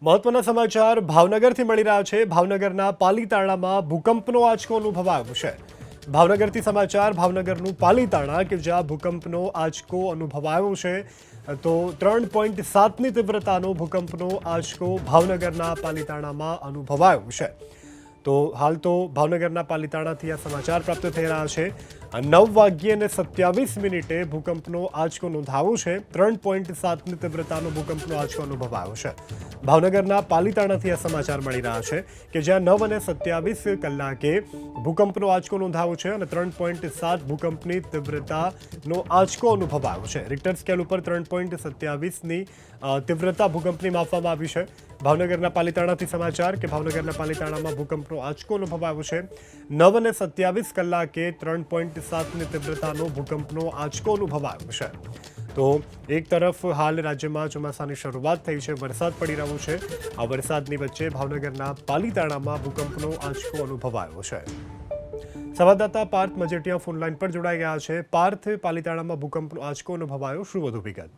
મહત્વના સમાચાર ભાવનગરથી મળી રહ્યા છે। ભાવનગરના પાલીતાણામાં ભૂકંપનો આંચકો અનુભવાયો છે। ભાવનગરથી સમાચાર ભાવનગરનું પાલીતાણા કે જ્યાં ભૂકંપનો આંચકો અનુભવાયો છે। તો 3.7ની તીવ્રતાનો ભૂકંપનો આંચકો ભાવનગરના પાલીતાણામાં અનુભવાયો છે। તો હાલ તો ભાવનગરના પાલીતાણાથી આ સમાચાર પ્રાપ્ત થઈ રહ્યા છે। 9:27 ભૂકંપનો આંચકો નોંધાયો છે। 3.7ની તીવ્રતાનો ભૂકંપનો આંચકો અનુભવાયો છે। ભાવનગરના પાલીતાણાથી આ સમાચાર મળી રહ્યા છે કે જ્યાં 9:27 ભૂકંપનો આંચકો નોંધાયો છે અને 3.7 ભૂકંપની તીવ્રતાનો આંચકો અનુભવાયો છે। રિક્ટર સ્કેલ ઉપર 3.27ની તીવ્રતા ભૂકંપની માપવામાં આવી છે। ભાવનગરના પાલીતાણાથી સમાચાર કે ભાવનગરના પાલીતાણામાં ભૂકંપનો આંચકો અનુભવાયો છે। 9:27 3.7ની તીવ્રતાનો ભૂકંપનો આંચકો અનુભવાયો છે। તો એક તરફ હાલ રાજ્યમાં ચોમાસાની શરૂઆત થઈ છે, વરસાદ પડી રહ્યો છે। આ વરસાદની વચ્ચે ભાવનગરના પાલીતાણામાં ભૂકંપનો આંચકો અનુભવાયો છે। સંવાદદાતા પાર્થ મજેટિયા ફોનલાઈન પર જોડાઈ ગયા છે। પાર્થ, પાલીતાણામાં ભૂકંપનો આંચકો અનુભવાયો, શું વધુ વિગત?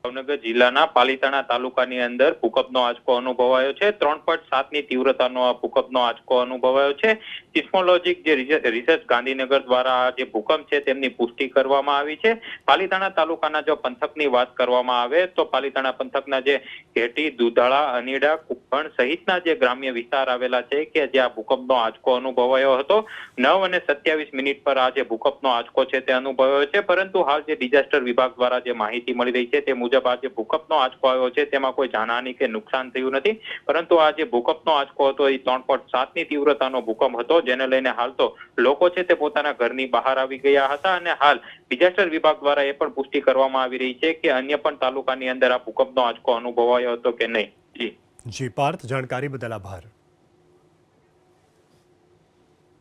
ભાવનગર જિલ્લાના પાલીતાણા તાલુકાની અંદર ભૂકંપનો આંચકો અનુભવાયો છે। 3.7ની તીવ્રતાનો આ ભૂકંપનો આંચકો અનુભવાયો છે। સિસ્મોલોજીક જે રિસર્ચ ગાંધીનગર દ્વારા જે ભૂકંપ છે તેમની પુષ્ટિ કરવામાં આવી છે। પાલીતાણા તાલુકાના જો પંથકની વાત કરવામાં આવે તો પાલીતાણા પંથકના જે ઘેટી, દુધાળા, અનીડા, કુંભણ સહિતના જે ગ્રામ્ય વિસ્તાર આવેલા છે કે જ્યાં ભૂકંપનો આંચકો અનુભવાયો હતો। 9:27 પર આ જે ભૂકંપનો આંચકો છે તે અનુભવાયો છે, પરંતુ હાલ જે ડિઝાસ્ટર વિભાગ દ્વારા જે માહિતી મળી રહી છે તે મુજબ આ જે ભૂકંપનો આંચકો આવ્યો છે તેમાં કોઈ જાનહાની કે નુકસાન થયું નથી, પરંતુ આ જે ભૂકંપનો આંચકો હતો એ 3.7ની તીવ્રતાનો ભૂકંપ હતો, જેને લઈને હાલ તો લોકો છે તે પોતાના ઘરની બહાર આવી ગયા હતા અને હાલ ડિઝાસ્ટર વિભાગ દ્વારા એ પણ પુષ્ટિ કરવામાં આવી રહી છે કે અન્ય પણ તાલુકાની અંદર આ ભૂકંપનો આંચકો અનુભવાયો હતો કે નહીં। જી પાર્થ, જાણકારી બદલ આભાર।